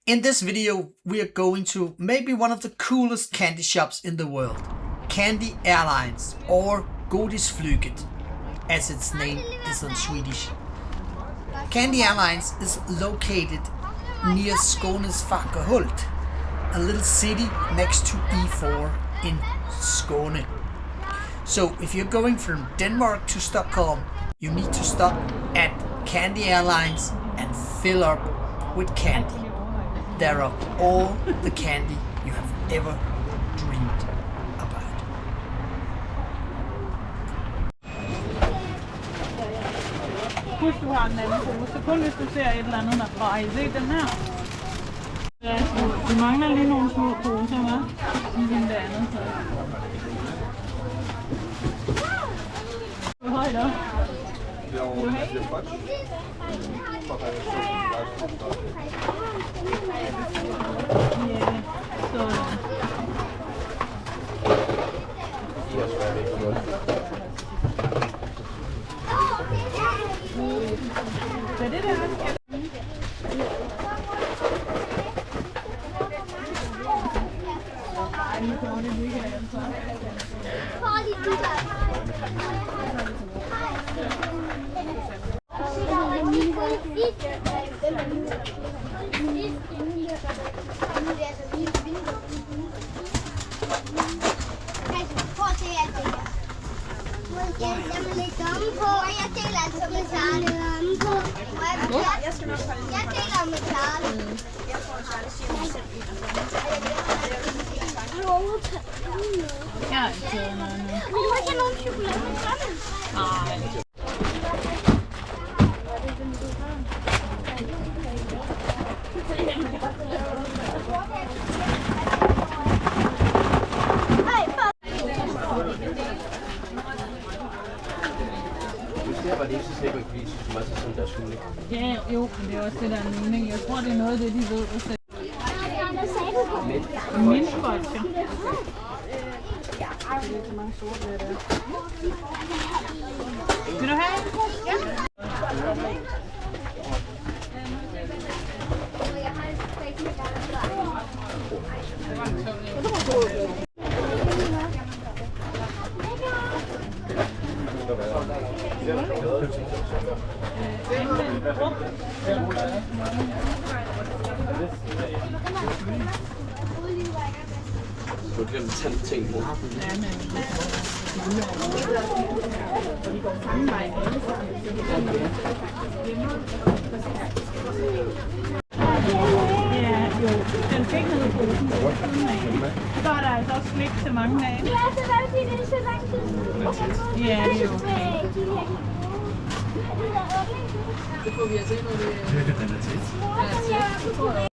In this video, we are going to maybe one of the coolest candy shops in the world, Candy Airlines, or Godisflyget, as its name is in Swedish. Candy Airlines is located near Skånes Fagerhult, a little city next to E4 in Skåne. So if you're going from Denmark to Stockholm, you need to stop at Candy Airlines and fill up with candy. There are all the candy you have ever dreamed about. Husk, du har den anden pose. Så kun hvis du ser et eller andet derfra. Har I set den her? Ja, vi mangler lige nogle små poser, hva'? Ligesom det andet. Hvor højt op? Hvad er det der? Ej, nu kommer det ikke af, altså. Jeg vil lægge dommen på, og jeg deler altså med Charlie. Jeg deler med Charlie. Jeg har ikke taget noget nu. Vil du ikke have nogen chokolade med sådan? Nej. Var det ikke så sikkert, fordi det var sådan der skulle ikke? Ja, jo, men det er også det, der er mening. Jeg tror, det er noget af det, de ved. Mintbotcher. Vil du have en? Ja. Du har glemt at tage ting på. Ja, jo. Den fik noget på den. Så er der altså også slik til mange af. Ja, så var det fordi, det er så lang tid. Ja, det er jo okay. Det får vi at se, når det er tæt.